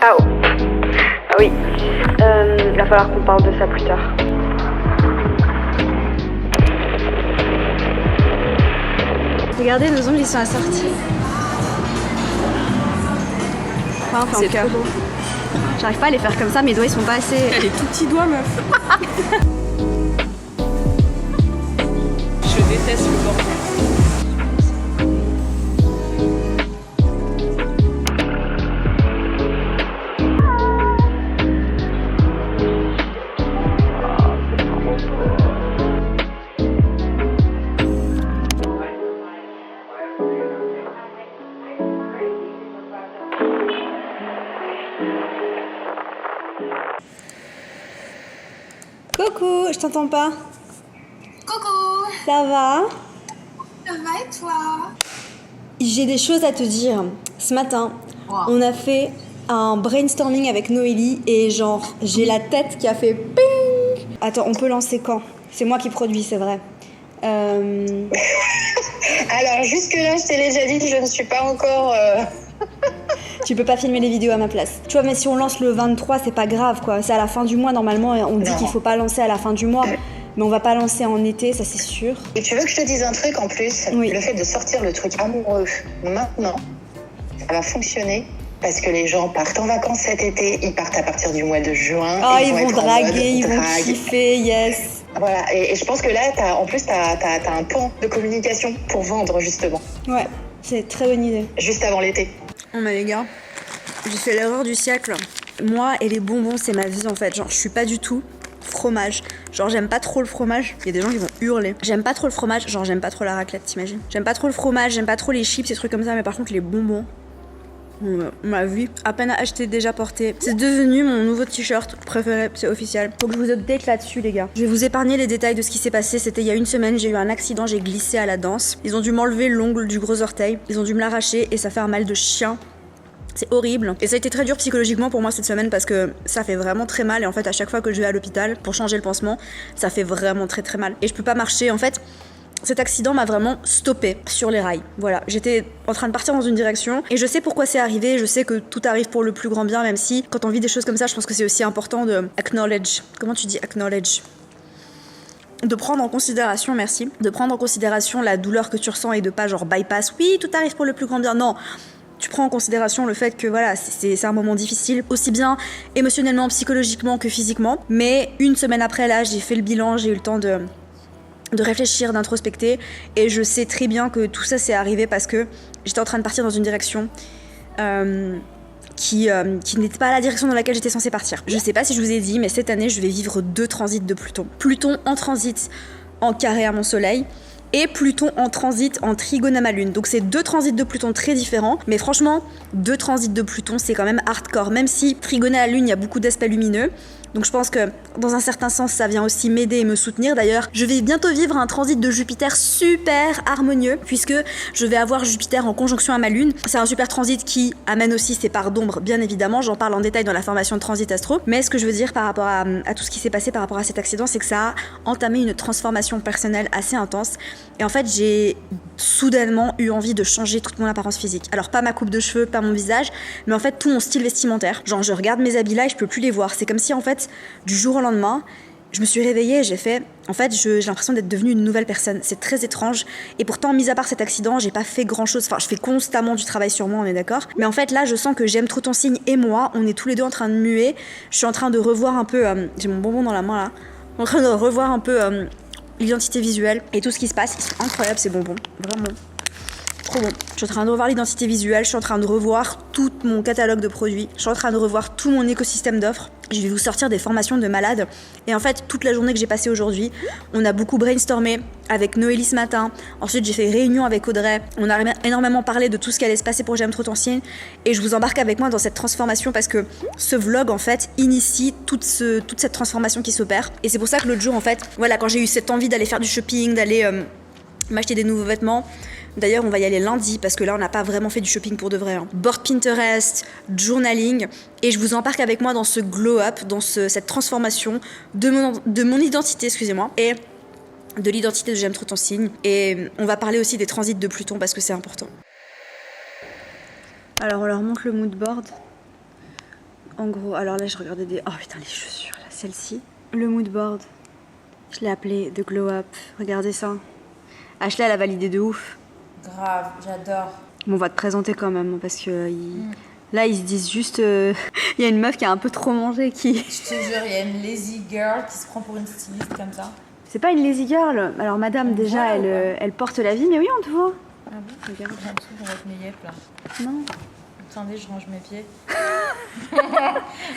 Ah oh. Ah oui. Il va falloir qu'on parle de ça plus tard. Regardez, nos ongles ils sont assortis. Enfin, en tout cas. J'arrive pas à les faire comme ça, mes doigts ils sont pas assez. Elle est tout petits doigts, meuf. Je déteste le bordel. Coucou, je t'entends pas. Coucou, Ça va? ça va et toi? J'ai des choses à te dire. Ce matin, on a fait un brainstorming avec Noélie et genre, j'ai la tête qui a fait ping. Attends, on peut lancer quand? C'est moi qui produis, c'est vrai. Alors jusque-là, je t'ai déjà dit que je ne suis pas encore... Tu peux pas filmer les vidéos à ma place. Tu vois, mais si on lance le 23, c'est pas grave, quoi. C'est à la fin du mois, normalement, et on dit qu'il faut pas lancer à la fin du mois. Mais on va pas lancer en été, ça c'est sûr. Et tu veux que je te dise un truc en plus? Oui. Le fait de sortir le truc amoureux maintenant, ça va fonctionner. Parce que les gens partent en vacances cet été, ils partent à partir du mois de juin. Oh, ils vont être en draguer, mode ils vont drague. kiffer, yes. Voilà, et je pense que là, t'as un pan de communication pour vendre, justement, Ouais, c'est très bonne idée. juste avant l'été. Oh mais les gars, j'ai fait l'erreur du siècle. Moi et les bonbons, c'est ma vie en fait. Genre, je suis pas du tout fromage. Genre, j'aime pas trop le fromage. Il y a des gens qui vont hurler. J'aime pas trop le fromage. Genre, j'aime pas trop la raclette, t'imagines? J'aime pas trop le fromage, j'aime pas trop les chips, ces trucs comme ça. Mais par contre, les bonbons, ma vie, à peine acheté, déjà porté. C'est devenu mon nouveau t-shirt préféré, c'est officiel. Faut que je vous update là-dessus, les gars. Je vais vous épargner les détails de ce qui s'est passé. C'était il y a une semaine, j'ai eu un accident, j'ai glissé à la danse. Ils ont dû m'enlever l'ongle du gros orteil. Ils ont dû me l'arracher et ça fait un mal de chien. C'est horrible. Et ça a été très dur psychologiquement pour moi cette semaine parce que ça fait vraiment très mal. Et en fait, à chaque fois que je vais à l'hôpital pour changer le pansement, ça fait vraiment très très mal. Et je peux pas marcher. En fait, cet accident m'a vraiment stoppé sur les rails. Voilà, j'étais en train de partir dans une direction et je sais pourquoi c'est arrivé. Je sais que tout arrive pour le plus grand bien, même si quand on vit des choses comme ça, je pense que c'est aussi important de acknowledge. Comment tu dis acknowledge? De prendre en considération, merci, de prendre en considération la douleur que tu ressens et de pas genre bypass. Oui, tout arrive pour le plus grand bien. Non. Tu prends en considération le fait que voilà, c'est un moment difficile, aussi bien émotionnellement, psychologiquement que physiquement. Mais une semaine après, là, j'ai fait le bilan, j'ai eu le temps de réfléchir, d'introspecter. Et je sais très bien que tout ça s'est arrivé parce que j'étais en train de partir dans une direction qui n'était pas la direction dans laquelle j'étais censée partir. Je sais pas si je vous ai dit, mais cette année, je vais vivre 2 transits de Pluton. Pluton en transit en carré à mon soleil. Et Pluton en transit en trigone à ma lune. Donc c'est 2 transits de Pluton très différents. Mais franchement, 2 transits de Pluton, c'est quand même hardcore. Même si trigone à la lune, il y a beaucoup d'aspects lumineux. Donc je pense que dans un certain sens, ça vient aussi m'aider et me soutenir. D'ailleurs, je vais bientôt vivre un transit de Jupiter super harmonieux, puisque je vais avoir Jupiter en conjonction à ma lune. C'est un super transit qui amène aussi ses parts d'ombre, bien évidemment. J'en parle en détail dans la formation de Transit Astro. Mais ce que je veux dire par rapport à tout ce qui s'est passé par rapport à cet accident, c'est que ça a entamé une transformation personnelle assez intense. Et en fait, j'ai soudainement eu envie de changer toute mon apparence physique. Alors pas ma coupe de cheveux, pas mon visage, mais en fait tout mon style vestimentaire. Genre je regarde mes habits là et je peux plus les voir. C'est comme si en fait, du jour au lendemain, je me suis réveillée et j'ai fait... En fait, j'ai l'impression d'être devenue une nouvelle personne. C'est très étrange. Et pourtant, mis à part cet accident, j'ai pas fait grand-chose. Enfin, je fais constamment du travail sur moi, on est d'accord. Mais en fait, là, je sens que J'aime trop ton signe et moi, on est tous les deux en train de muer. Je suis en train de revoir un peu... j'ai mon bonbon dans la main, là. En train de revoir un peu l'identité visuelle et tout ce qui se passe. Ils sont incroyables, ces bonbons. Vraiment. trop bon. Je suis en train de revoir l'identité visuelle, je suis en train de revoir tout mon catalogue de produits, je suis en train de revoir tout mon écosystème d'offres. Je vais vous sortir des formations de malades. Et en fait, toute la journée que j'ai passée aujourd'hui, on a beaucoup brainstormé avec Noélie ce matin. Ensuite, j'ai fait réunion avec Audrey. On a énormément parlé de tout ce qui allait se passer pour J'aime trop ton signe. Et je vous embarque avec moi dans cette transformation parce que ce vlog, en fait, initie toute cette transformation qui s'opère. Et c'est pour ça que l'autre jour, en fait, voilà, quand j'ai eu cette envie d'aller faire du shopping, d'aller m'acheter des nouveaux vêtements. D'ailleurs, on va y aller lundi parce que là, on n'a pas vraiment fait du shopping pour de vrai. Board Pinterest, journaling. Et je vous embarque avec moi dans ce glow-up, dans cette transformation de mon identité, excusez-moi, et de l'identité de J'aime trop ton signe. Et on va parler aussi des transits de Pluton parce que c'est important. Alors, on leur montre le mood board. En gros, alors là, je regardais des... Oh putain, les chaussures, là, celle-ci. Le mood board, je l'ai appelé The Glow Up. Regardez ça. Ashley, elle a validé de ouf. Grave, j'adore. Bon, on va te présenter quand même, parce que là, ils se disent juste... Il y a une meuf qui a un peu trop mangé, qui... Je te jure, il y a une lazy girl qui se prend pour une styliste comme ça. C'est pas une lazy girl. Alors, madame, déjà, elle porte la vie, mais oui, on te voit. Ah bon? Regarde. J'ai l'impression qu'on va être mes yeux là. Non. Attendez, je range mes pieds.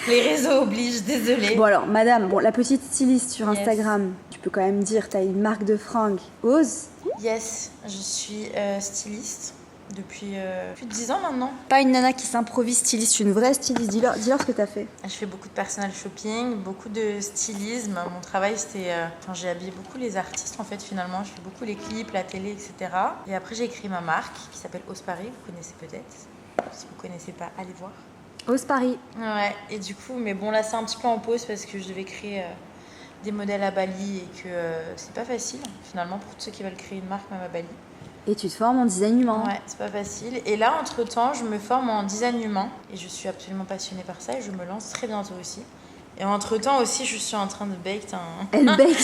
Les réseaux obligent, désolée. Bon, alors, madame, la petite styliste sur Yes. Instagram, tu peux quand même dire, t'as une marque de fringues. Ose. Yes, je suis styliste depuis plus de 10 ans maintenant. Pas une nana qui s'improvise styliste, une vraie styliste. Dis-leur ce que t'as fait. Je fais beaucoup de personal shopping, beaucoup de stylisme. Mon travail, c'était... j'ai habillé beaucoup les artistes, en fait, finalement. Je fais beaucoup les clips, la télé, etc. Et après, j'ai créé ma marque qui s'appelle Ospari. Vous connaissez peut-être. Si vous connaissez pas, allez voir. Ose Paris. Ouais, et du coup, mais bon, là, c'est un petit peu en pause parce que je devais créer des modèles à Bali et que c'est pas facile, finalement, pour tous ceux qui veulent créer une marque, même à Bali. Et tu te formes en design humain. Ouais, c'est pas facile. Et là, entre-temps, je me forme en design humain et je suis absolument passionnée par ça et je me lance très bientôt aussi. Et entre-temps aussi, je suis en train de bake Elle baked.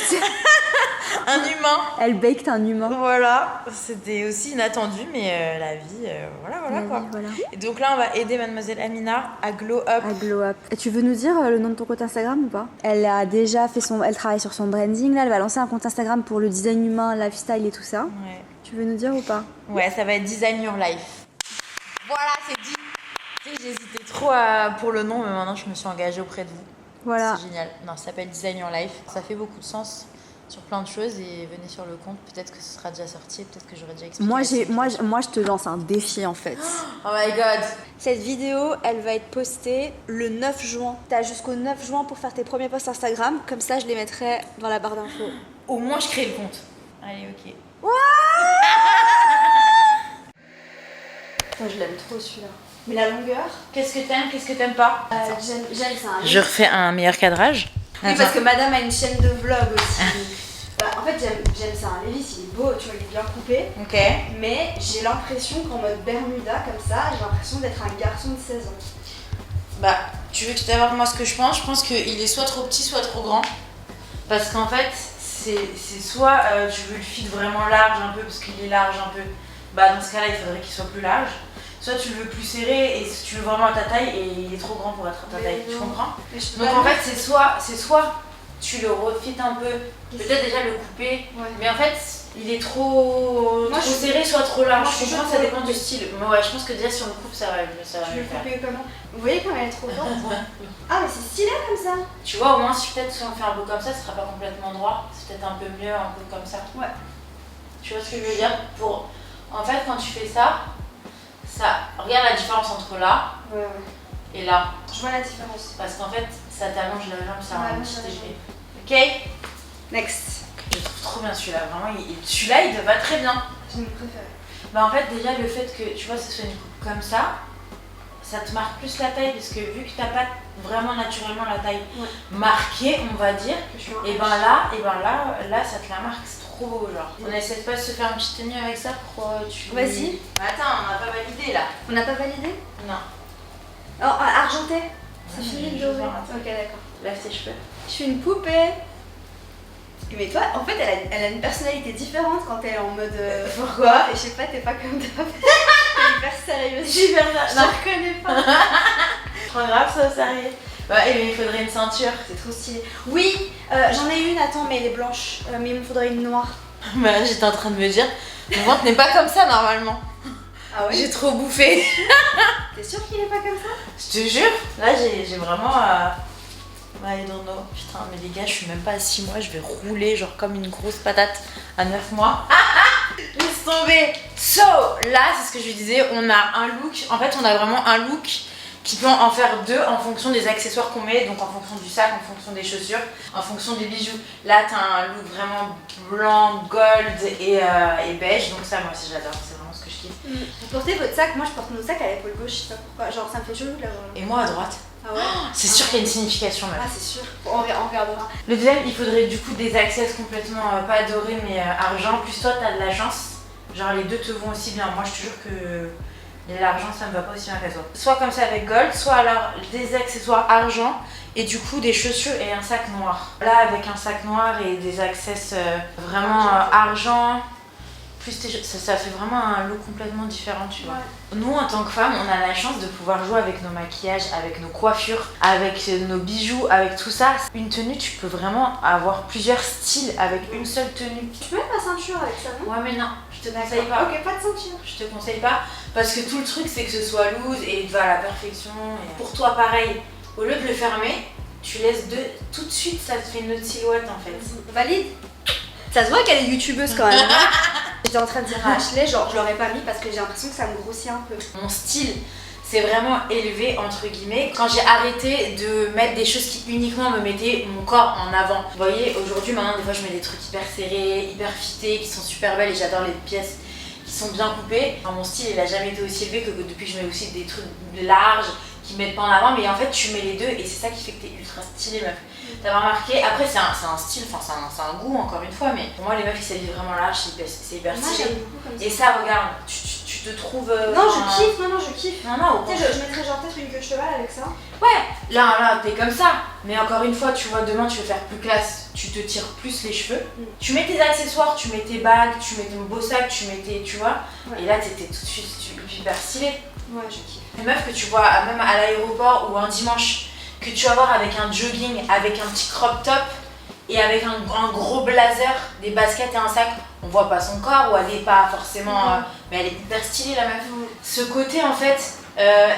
un humain. Elle baked un humain. Voilà, c'était aussi inattendu, mais la vie, voilà quoi. Voilà. Et donc là, on va aider mademoiselle Amina à glow up. À glow up. Et tu veux nous dire le nom de ton compte Instagram ou pas? Elle a déjà fait elle travaille sur son branding là, elle va lancer un compte Instagram pour le design humain, lifestyle et tout ça. Ouais. Tu veux nous dire ou pas? Ouais, ça va être Design Your Life. Voilà, c'est dit. Tu sais, j'hésitais trop pour le nom, mais maintenant je me suis engagée auprès de vous. Voilà. C'est génial. Non, ça s'appelle Design Your Life. Ça fait beaucoup de sens sur plein de choses et venez sur le compte. Peut-être que ce sera déjà sorti, peut-être que j'aurai déjà expliqué. Moi, je te lance un défi en fait. Oh my god. Cette vidéo, elle va être postée le 9 juin. T'as jusqu'au 9 juin pour faire tes premiers posts Instagram. Comme ça, je les mettrai dans la barre d'infos. Au moins, je crée le compte. Allez, ok. Je l'aime trop celui-là. Mais la longueur, Qu'est-ce que t'aimes pas? j'aime ça. Je refais un meilleur cadrage. Oui, parce que madame a une chaîne de vlog aussi. En fait, j'aime ça. Lévis, il est beau, tu vois, il est bien coupé. Ok. Mais j'ai l'impression qu'en mode Bermuda, comme ça, j'ai l'impression d'être un garçon de 16 ans. Bah, tu veux que je t'avoue moi ce que je pense? Je pense qu'il est soit trop petit, soit trop grand. Parce qu'en fait, c'est soit tu veux le fit vraiment large un peu, parce qu'il est large un peu. Bah, dans ce cas-là, il faudrait qu'il soit plus large. Soit tu le veux plus serré et tu le veux vraiment à ta taille et il est trop grand pour être à ta taille. Tu comprends? Donc en fait, c'est soit tu le refites un peu, peut-être déjà le couper, mais en fait, il est trop serré, soit trop large. Je pense que ça dépend du style. Mais ouais, je pense que déjà si on le coupe, ça va mieux faire. couper comment? Vous voyez comme elle est trop forte? Ah, mais c'est stylé comme ça. Tu vois, au moins, si peut-être si on fait un peu comme ça, ce sera pas complètement droit. C'est peut-être un peu mieux, un peu comme ça. Ouais. Tu vois ce que je veux dire? En fait, quand tu fais ça, regarde la différence entre là et là. Je vois la différence. Parce qu'en fait, ça t'allonge la jambe, ça a un petit épée. Ok? Next. Je le trouve trop bien celui-là, vraiment. Celui-là, il te va très bien. C'est mon préféré. Bah en fait, déjà, le fait que, tu vois, ce soit une coupe comme ça te marque plus la taille, parce que vu que t'as pas vraiment naturellement la taille marquée, on va dire, et ben là, ça te la marque, c'est trop beau, genre. On essaie pas de se faire une petite tenue avec ça pour tu... Vas-y. Attends, on n'a pas validé là. On n'a pas validé? Non. Oh, argenté? C'est Non, fini je de doré. vais voir. Ok, d'accord. Lève tes cheveux. Je suis une poupée. Mais toi, en fait, elle a une personnalité différente quand elle est en mode. Pourquoi? Et je sais pas, t'es pas comme d'hab. T'es hyper sérieuse. Super Je te reconnais pas. Trop grave ça, sérieux. Ouais, mais il faudrait une ceinture. C'est trop stylé. Oui, j'en ai une, attends, mais elle est blanche. Mais il me faudrait une noire. Bah j'étais en train de me dire, mon ventre n'est pas comme ça normalement. Ah ouais? J'ai trop bouffé. T'es sûre qu'il est pas comme ça? Je te jure, là j'ai vraiment... I don't know. Putain, mais les gars, je suis même pas à 6 mois, je vais rouler genre comme une grosse patate à 9 mois. Laisse tomber. So, là, c'est ce que je lui disais, on a un look, en fait, on a vraiment un look qui peut en faire deux en fonction des accessoires qu'on met, donc en fonction du sac, en fonction des chaussures, en fonction des bijoux. Là, t'as un look vraiment blanc, gold et beige, donc ça, moi aussi, j'adore, c'est vraiment ce que je kiffe. Vous portez votre sac, moi je porte mon sac à l'épaule gauche, je sais pas pourquoi, genre ça me fait chelou de l'avoir. Et moi à droite. Ah ouais? C'est sûr qu'il y a une signification, meuf. Ah c'est sûr, on regardera. Le deuxième, il faudrait du coup des accessoires complètement pas dorés mais argent. Plus toi, t'as de la chance. Genre les deux te vont aussi bien. Moi, je te jure que l'argent, ça me va pas aussi bien qu'à toi. Soit comme ça avec gold, soit alors des accessoires argent et du coup des chaussures et un sac noir. Là, avec un sac noir et des accessoires vraiment argent. Plus ça fait vraiment un look complètement différent, tu vois. Ouais. Nous, en tant que femmes, on a la chance de pouvoir jouer avec nos maquillages, avec nos coiffures, avec nos bijoux, avec tout ça. Une tenue, tu peux vraiment avoir plusieurs styles avec une seule tenue. Tu peux mettre la ceinture avec ça, non? Ouais, mais non, je te conseille pas. Ok, pas de ceinture. Je te conseille pas parce que tout le truc, c'est que ce soit loose et va à la perfection. Et pour toi, pareil, au lieu de le fermer, tu laisses tout de suite, ça te fait une autre silhouette en fait. Valide. Ça se voit qu'elle est youtubeuse quand même. J'étais en train de dire à Ashley, genre je l'aurais pas mis parce que j'ai l'impression que ça me grossit un peu. Mon style, c'est vraiment élevé entre guillemets. Quand j'ai arrêté de mettre des choses qui uniquement me mettaient mon corps en avant. Vous voyez, aujourd'hui, maintenant, des fois, je mets des trucs hyper serrés, hyper fités, qui sont super belles et j'adore les pièces qui sont bien coupées. Enfin, mon style, il a jamais été aussi élevé que depuis que je mets aussi des trucs larges qui mettent pas en avant. Mais en fait, tu mets les deux et c'est ça qui fait que t'es ultra stylée, meuf. T'as remarqué, après c'est un style, enfin c'est un goût encore une fois, mais pour moi les meufs qui s'habillent vraiment large, c'est hyper Moi stylé. j'aime beaucoup comme ça. Et ça, regarde, tu te trouves. Non, je kiffe, non, je kiffe. Non, Tu sais, je mettrais genre peut-être une queue de cheval avec ça. Ouais, là, t'es comme ça. Mais encore une fois, tu vois, demain tu veux faire plus classe, tu te tires plus les cheveux. Tu mets tes accessoires, tu mets tes bagues, tu mets ton beau sac, tu mets tes. Tu vois. Ouais. Et là, t'étais tout de suite hyper stylée. Ouais, je kiffe. Les meufs que tu vois même à l'aéroport ou un dimanche, que tu vas voir avec un jogging, avec un petit crop top et avec un gros blazer, des baskets et un sac, on voit pas son corps ou elle est pas forcément. Mais elle est hyper stylée la meuf. Ce côté en fait,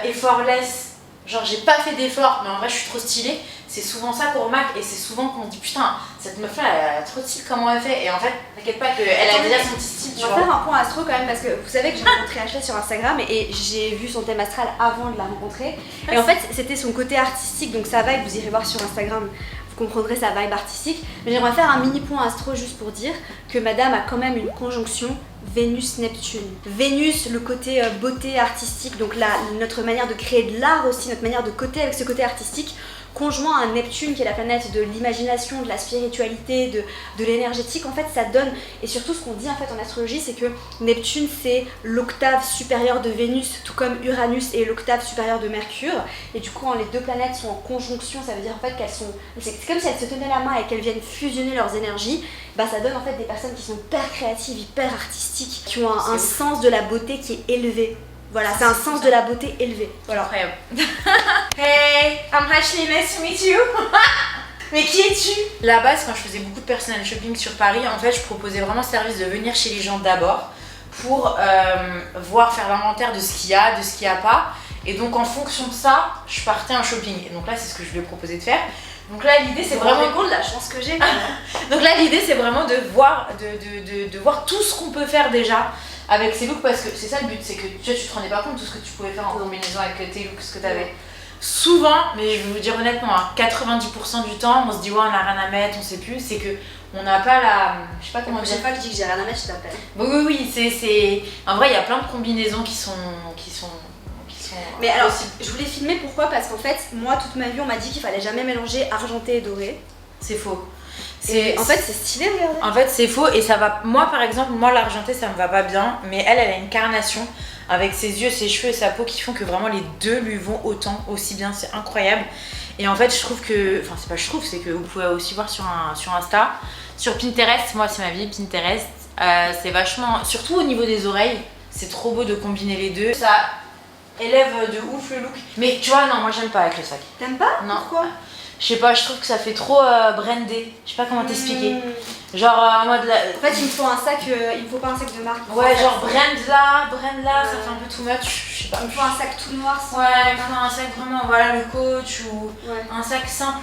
effortless, genre j'ai pas fait d'effort, mais en vrai je suis trop stylée, c'est souvent ça qu'on remarque et c'est souvent qu'on dit putain, cette meuf là elle a trop de style, comment elle fait? Et en fait, t'inquiète pas qu'elle a déjà son petit style, tu vois. On va faire un point astro quand même parce que vous savez que j'ai rencontré Ashley sur Instagram et j'ai vu son thème astral avant de la rencontrer. Et en fait, c'était son côté artistique, donc sa vibe, vous irez voir sur Instagram, vous comprendrez sa vibe artistique. Mais j'aimerais faire un mini point astro juste pour dire que madame a quand même une conjonction Vénus-Neptune. Vénus, le côté beauté artistique, donc notre manière de créer de l'art aussi, notre manière de coter avec ce côté artistique, conjoint à Neptune qui est la planète de l'imagination, de la spiritualité, de l'énergétique. En fait ça donne, et surtout ce qu'on dit en fait en astrologie, c'est que Neptune c'est l'octave supérieure de Vénus, tout comme Uranus est l'octave supérieure de Mercure, et du coup quand les deux planètes sont en conjonction, ça veut dire en fait qu'elles sont, c'est comme si elles se tenaient la main et qu'elles viennent fusionner leurs énergies. Bah ça donne en fait des personnes qui sont hyper créatives, hyper artistiques, qui ont un sens de la beauté qui est élevé. Voilà, c'est un sens de la beauté élevé. Voilà. Incroyable. Hey, I'm Ashley, nice to meet you. Mais qui es-tu? La base, quand je faisais beaucoup de personal shopping sur Paris, en fait, je proposais vraiment ce service de venir chez les gens d'abord pour faire l'inventaire de ce qu'il y a, de ce qu'il n'y a pas. Et donc, en fonction de ça, je partais en shopping. Et donc là, c'est ce que je lui ai proposé de faire. Donc là, l'idée, c'est vraiment compte de la chance que j'ai. Donc là, l'idée, c'est vraiment de voir tout ce qu'on peut faire déjà avec ces looks, parce que c'est ça le but, c'est que tu te rendais pas compte de tout ce que tu pouvais faire en combinaison avec tes looks, ce que tu avais. Souvent, mais je vais vous dire honnêtement, 90% du temps, on se dit ouais, on a rien à mettre, on sait plus, c'est que on n'a pas la. Je sais pas comment dire. Chaque fois que je dis que j'ai rien à mettre, je t'appelle. Oui, c'est. En vrai, il y a plein de combinaisons qui sont. Mais alors, je voulais filmer pourquoi? Parce qu'en fait, moi, toute ma vie, on m'a dit qu'il fallait jamais mélanger argenté et doré. C'est faux. En fait, c'est stylé, regardez. En fait, c'est faux et ça va. Moi, par exemple, l'argenté, ça me va pas bien, mais elle a une carnation avec ses yeux, ses cheveux et sa peau qui font que vraiment les deux lui vont aussi bien. C'est incroyable. Et en fait, je trouve que. Enfin, c'est pas je trouve, c'est que vous pouvez aussi voir sur Insta. Sur Pinterest, moi, c'est ma vie, Pinterest. C'est vachement. Surtout au niveau des oreilles, c'est trop beau de combiner les deux. Ça élève de ouf le look. Mais tu vois, non, moi, j'aime pas avec le sac. T'aimes pas? Non. Pourquoi? Je sais pas, je trouve que ça fait trop brandé. Je sais pas comment t'expliquer. Genre en mode là. En fait, il me faut un sac, il me faut pas un sac de marque. Ouais, genre brand là, ça fait un peu too much, je sais pas. Il me faut un sac tout noir. Sans Ouais, il faut un sac vraiment, voilà, le coach ou Ouais. un sac simple,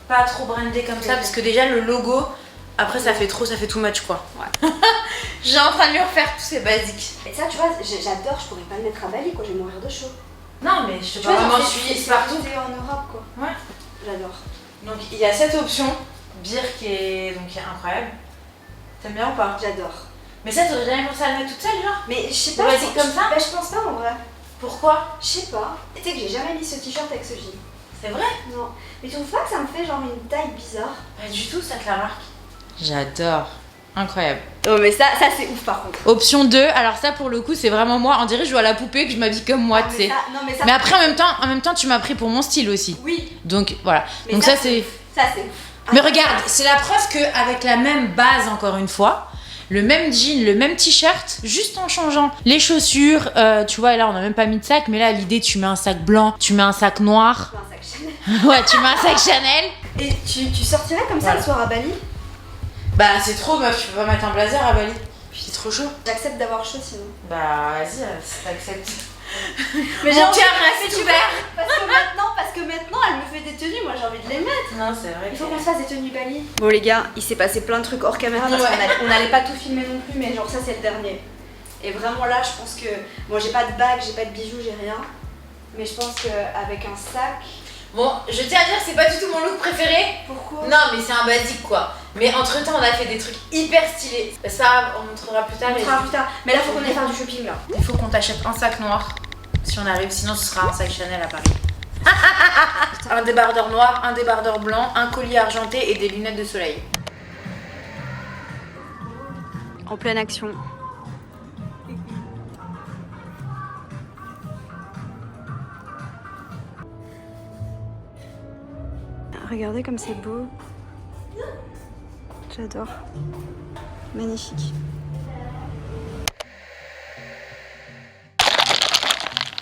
pas trop brandé comme ça, parce que déjà le logo, après ça fait too much quoi. Ouais. J'ai en train de lui refaire tous ces basiques. Et ça, tu vois, j'adore, je pourrais pas le mettre à Bali, quoi, je vais mourir de chaud. Non, mais je te Tu vois, parle vraiment genre, Suisse c'est partout. en Europe, quoi. Ouais. J'adore. Donc il y a cette option, beer qui est incroyable. T'aimes bien ou pas? J'adore. Mais ça, t'aurais jamais pensé à le mettre toute seule, genre? Mais je sais pas. Basique comme ça? Bah, je pense pas en vrai. Pourquoi? Je sais pas. Tu sais que j'ai jamais mis ce t-shirt avec ce jean. C'est vrai? Non. Mais tu trouves pas que ça me fait genre une taille bizarre? Pas du tout, ça te la marque. J'adore. Incroyable. Oh, mais ça c'est ouf par contre. Option 2, alors ça pour le coup c'est vraiment moi, on dirait que je joue à la poupée, que je m'habille comme moi, Ah, tu mais sais. ça- non, mais ça. Mais après en même temps tu m'as pris pour mon style aussi. Oui. Donc voilà. Mais Donc ça, ça c'est... Ça c'est ouf. Mais Ah, regarde, c'est la preuve qu'avec la même base encore une fois, le même jean, le même t-shirt, juste en changeant les chaussures, tu vois là on a même pas mis de sac, mais là l'idée tu mets un sac blanc, tu mets un sac noir, Un sac Chanel. ouais tu mets un sac Chanel. Et tu sortirais comme ça Voilà. le soir à Bali? Bah c'est trop meuf, tu peux pas mettre un blazer à Bali. Puis c'est trop chaud. J'accepte d'avoir chaud sinon. Bah vas-y, si t'acceptes. Mais Mon cœur reste ouvert. Parce que maintenant elle me fait des tenues, moi j'ai envie de les mettre. Non c'est vrai. Il faut qu'on se fasse des tenues Bali. Bon les gars, il s'est passé plein de trucs hors caméra parce Ouais. qu'on n'allait pas tout filmer non plus, mais genre ça c'est le dernier. Et vraiment là je pense que... Bon j'ai pas de bague, j'ai pas de bijoux, j'ai rien. Mais je pense qu'avec un sac... Bon, je tiens à dire que c'est pas du tout mon look préféré. Pourquoi? Non, mais c'est un basique quoi. Mais entre temps, on a fait des trucs hyper stylés. Ça, on montrera plus tard. On fera plus tard. Mais là faut qu'on aille faire du shopping là. Il faut qu'on t'achète un sac noir si on arrive, sinon ce sera un sac Chanel à Paris. Un débardeur noir, un débardeur blanc, un collier argenté et des lunettes de soleil. En pleine action. Regardez comme c'est beau. J'adore. Magnifique.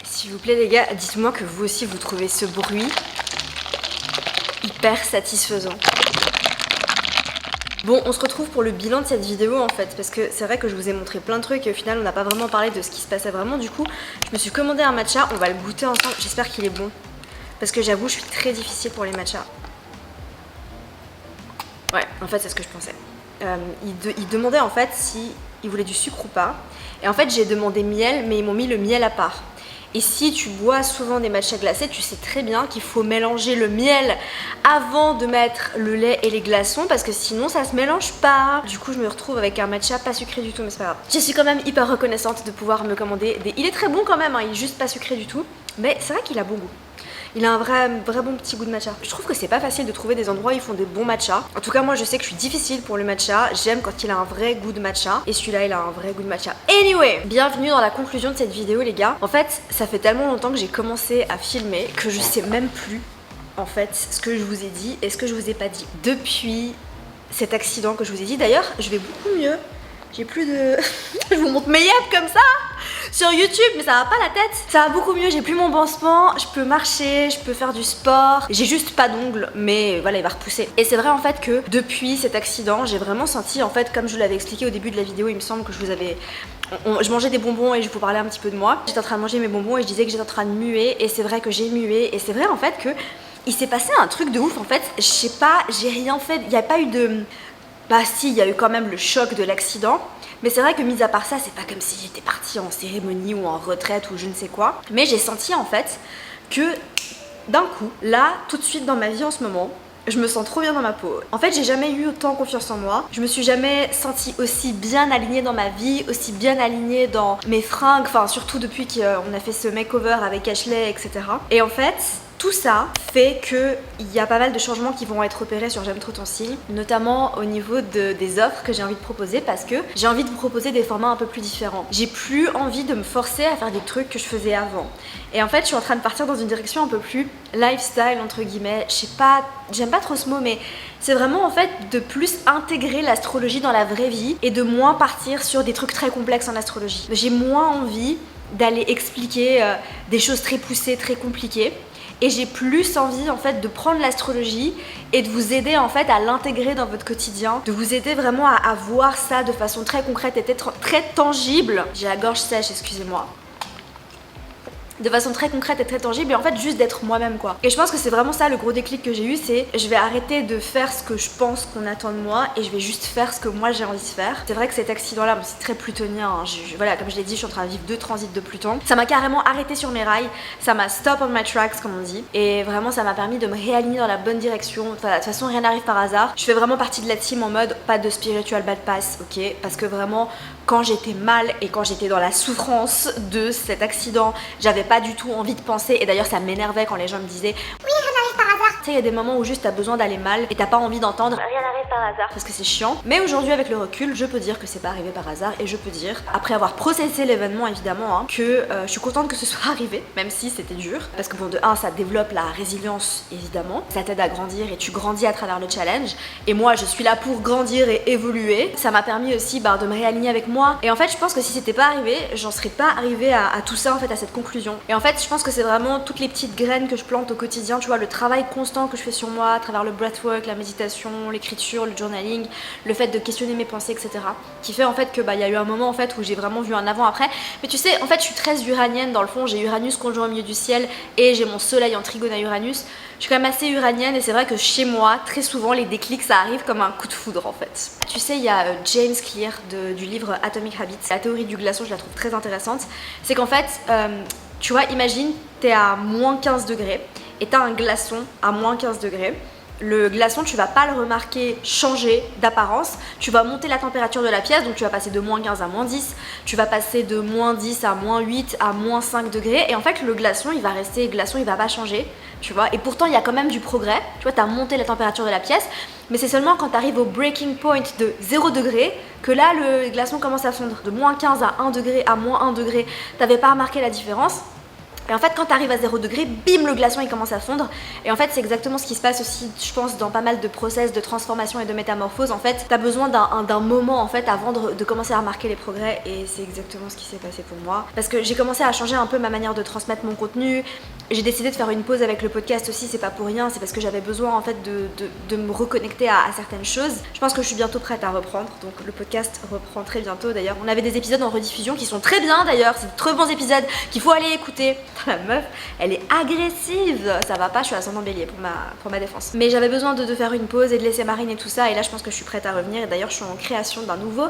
S'il vous plaît les gars, dites-moi que vous aussi vous trouvez ce bruit hyper satisfaisant. Bon, on se retrouve pour le bilan de cette vidéo en fait, parce que c'est vrai que je vous ai montré plein de trucs et au final on n'a pas vraiment parlé de ce qui se passait vraiment. Du coup, je me suis commandé un matcha, on va le goûter ensemble, j'espère qu'il est bon. Parce que j'avoue, je suis très difficile pour les matchas. Ouais, en fait c'est ce que je pensais. Il demandait en fait si il voulait du sucre ou pas. Et en fait j'ai demandé miel, mais ils m'ont mis le miel à part. Et si tu bois souvent des matchas glacés, tu sais très bien qu'il faut mélanger le miel avant de mettre le lait et les glaçons parce que sinon ça se mélange pas. Du coup je me retrouve avec un matcha pas sucré du tout, mais c'est pas grave. Je suis quand même hyper reconnaissante de pouvoir me commander des... Il est très bon quand même, hein, il est juste pas sucré du tout. Mais c'est vrai qu'il a bon goût. Il a un vrai bon petit goût de matcha. Je trouve que c'est pas facile de trouver des endroits où ils font des bons matchas. En tout cas, moi je sais que je suis difficile pour le matcha. J'aime quand il a un vrai goût de matcha. Et celui-là, il a un vrai goût de matcha. Anyway, bienvenue dans la conclusion de cette vidéo, les gars. En fait, ça fait tellement longtemps que j'ai commencé à filmer que je sais même plus, en fait, ce que je vous ai dit et ce que je vous ai pas dit. Depuis cet accident que je vous ai dit, d'ailleurs, je vais beaucoup mieux. J'ai plus de... je vous montre mes yeux comme ça sur YouTube, mais ça va pas la tête. Ça va beaucoup mieux, j'ai plus mon pansement, je peux marcher, je peux faire du sport. J'ai juste pas d'ongles, mais voilà, il va repousser. Et c'est vrai en fait que depuis cet accident, j'ai vraiment senti, en fait, comme je vous l'avais expliqué au début de la vidéo, il me semble que je vous avais... je mangeais des bonbons et je vous parlais un petit peu de moi. J'étais en train de manger mes bonbons et je disais que j'étais en train de muer. Et c'est vrai que j'ai mué. Et c'est vrai en fait que il s'est passé un truc de ouf en fait. Je sais pas, j'ai rien fait, il n'y a pas eu de... Bah si, il y a eu quand même le choc de l'accident. Mais c'est vrai que mis à part ça, c'est pas comme si j'étais partie en cérémonie ou en retraite ou je ne sais quoi. Mais j'ai senti en fait que d'un coup, là, tout de suite dans ma vie en ce moment, je me sens trop bien dans ma peau. En fait, j'ai jamais eu autant confiance en moi. Je me suis jamais sentie aussi bien alignée dans ma vie, aussi bien alignée dans mes fringues, enfin surtout depuis qu'on a fait ce makeover avec Ashley, etc. Et en fait, tout ça fait qu'il y a pas mal de changements qui vont être opérés sur J'aime trop ton signe, notamment au niveau des offres que j'ai envie de proposer parce que j'ai envie de vous proposer des formats un peu plus différents. J'ai plus envie de me forcer à faire des trucs que je faisais avant. Et en fait, je suis en train de partir dans une direction un peu plus lifestyle, entre guillemets. Je sais pas, j'aime pas trop ce mot, mais c'est vraiment en fait de plus intégrer l'astrologie dans la vraie vie et de moins partir sur des trucs très complexes en astrologie. J'ai moins envie d'aller expliquer des choses très poussées, très compliquées. et j'ai plus envie en fait de prendre l'astrologie et de vous aider en fait à l'intégrer dans votre quotidien, de vous aider vraiment à voir ça de façon très concrète et très tangible. J'ai la gorge sèche, excusez-moi. De façon très concrète et très tangible et en fait juste d'être moi-même quoi. Et je pense que c'est vraiment ça le gros déclic que j'ai eu, c'est je vais arrêter de faire ce que je pense qu'on attend de moi et je vais juste faire ce que moi j'ai envie de faire. C'est vrai que cet accident là, bon, c'est très plutonien, hein. Voilà, comme je l'ai dit, je suis en train de vivre 2 transits de Pluton. Ça m'a carrément arrêté sur mes rails, ça m'a stop on my tracks comme on dit, et vraiment ça m'a permis de me réaligner dans la bonne direction. Enfin, de toute façon rien n'arrive par hasard. Je fais vraiment partie de la team en mode pas de spiritual bad pass, ok, parce que vraiment quand j'étais mal et quand j'étais dans la souffrance de cet accident, j'avais pas du tout envie de penser, et d'ailleurs ça m'énervait quand les gens me disaient oui rien n'arrive par hasard. Tu sais, il y a des moments où juste t'as besoin d'aller mal et t'as pas envie d'entendre rien n'arrive par hasard parce que c'est chiant. Mais aujourd'hui avec le recul, je peux dire que c'est pas arrivé par hasard et je peux dire, après avoir processé l'événement évidemment, hein, que je suis contente que ce soit arrivé, même si c'était dur, parce que bon, de 1 ça développe la résilience évidemment, ça t'aide à grandir et tu grandis à travers le challenge, et moi je suis là pour grandir et évoluer. Ça m'a permis aussi de me réaligner avec moi, et en fait je pense que si c'était pas arrivé, j'en serais pas arrivée à tout ça en fait, à cette conclusion. Et en fait je pense que c'est vraiment toutes les petites graines que je plante au quotidien, tu vois, le travail constant que je fais sur moi à travers le breathwork, la méditation, l'écriture, le journaling, le fait de questionner mes pensées, etc. qui fait en fait que il y a eu un moment en fait où j'ai vraiment vu un avant-après. Mais tu sais, en fait je suis très uranienne dans le fond, j'ai Uranus conjoint au milieu du ciel et j'ai mon soleil en trigone à Uranus. Je suis quand même assez uranienne et c'est vrai que chez moi, très souvent les déclics ça arrive comme un coup de foudre en fait. Tu sais, il y a James Clear du livre Atomic Habits, la théorie du glaçon, je la trouve très intéressante. C'est qu'en fait, tu vois, imagine, t'es à moins 15 degrés et t'as un glaçon à moins 15 degrés. Le glaçon, tu vas pas le remarquer changer d'apparence, tu vas monter la température de la pièce, donc tu vas passer de moins 15 à moins 10, tu vas passer de moins 10 à moins 8 à moins 5 degrés, et en fait le glaçon il va rester glaçon, il va pas changer, tu vois, et pourtant il y a quand même du progrès, tu vois, t'as monté la température de la pièce, mais c'est seulement quand t'arrives au breaking point de 0 degré que là le glaçon commence à fondre. De moins 15 à 1 degré à moins 1 degré, t'avais pas remarqué la différence. Et en fait quand t'arrives à 0 degré, bim, le glaçon il commence à fondre. Et en fait c'est exactement ce qui se passe aussi, je pense, dans pas mal de process de transformation et de métamorphose. En fait t'as besoin d'un moment en fait avant de commencer à remarquer les progrès, et c'est exactement ce qui s'est passé pour moi. Parce que j'ai commencé à changer un peu ma manière de transmettre mon contenu. J'ai décidé de faire une pause avec le podcast aussi, c'est pas pour rien, c'est parce que j'avais besoin en fait de me reconnecter à certaines choses. Je pense que je suis bientôt prête à reprendre, donc le podcast reprend très bientôt d'ailleurs. On avait des épisodes en rediffusion qui sont très bien d'ailleurs, c'est de très bons épisodes qu'il faut aller écouter. La meuf, elle est agressive, ça va pas, je suis ascendant bélier pour ma défense. Mais j'avais besoin de faire une pause et de laisser mariner et tout ça, et là je pense que je suis prête à revenir, et d'ailleurs je suis en création d'un nouveau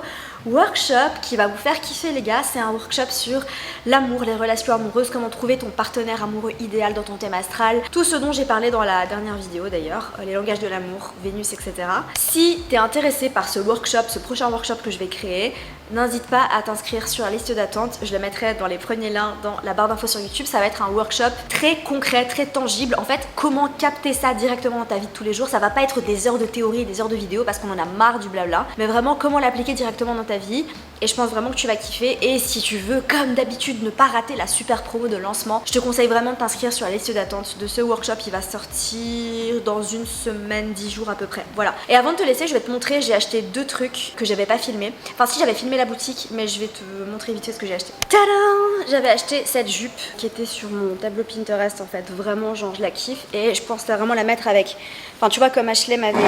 workshop qui va vous faire kiffer les gars. C'est un workshop sur l'amour, les relations amoureuses, comment trouver ton partenaire amoureux idéal dans ton thème astral, tout ce dont j'ai parlé dans la dernière vidéo d'ailleurs, les langages de l'amour, Vénus, etc. Si t'es intéressé par ce workshop, ce prochain workshop que je vais créer, n'hésite pas à t'inscrire sur la liste d'attente, je le mettrai dans les premiers liens dans la barre d'infos sur YouTube. Ça va être un workshop très concret, très tangible. En fait, comment capter ça directement dans ta vie de tous les jours. Ça va pas être des heures de théorie, des heures de vidéo parce qu'on en a marre du blabla, mais vraiment comment l'appliquer directement dans ta vie. Et je pense vraiment que tu vas kiffer. Et si tu veux, comme d'habitude, ne pas rater la super promo de lancement, je te conseille vraiment de t'inscrire sur la liste d'attente de ce workshop. Il va sortir dans une semaine, 10 jours à peu près. Voilà. Et avant de te laisser, je vais te montrer, j'ai acheté 2 trucs que j'avais pas filmé. Enfin si, j'avais filmé la boutique, mais je vais te montrer vite fait ce que j'ai acheté. Tadam! J'avais acheté cette jupe qui était sur mon tableau Pinterest en fait. Vraiment, genre je la kiffe et je pense vraiment la mettre avec... Enfin tu vois comme Ashley m'avait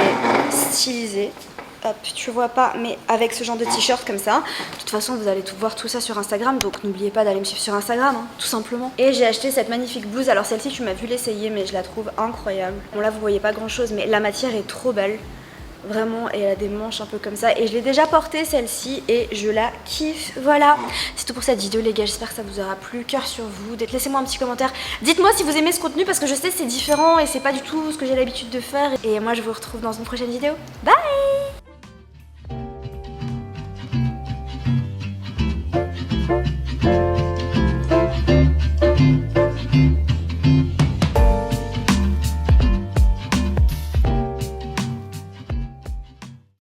stylisé. Hop, tu vois pas, mais avec ce genre de t-shirt comme ça. De toute façon, vous allez voir tout ça sur Instagram, donc n'oubliez pas d'aller me suivre sur Instagram, hein, tout simplement. Et j'ai acheté cette magnifique blouse. Alors celle-ci, tu m'as vu l'essayer, mais je la trouve incroyable. Bon là, vous voyez pas grand-chose, mais la matière est trop belle. Vraiment, et elle a des manches un peu comme ça. Et je l'ai déjà portée celle-ci et je la kiffe. Voilà, c'est tout pour cette vidéo les gars. J'espère que ça vous aura plu. Cœur sur vous. Laissez-moi un petit commentaire. Dites-moi si vous aimez ce contenu parce que je sais que c'est différent et c'est pas du tout ce que j'ai l'habitude de faire. Et moi je vous retrouve dans une prochaine vidéo. Bye!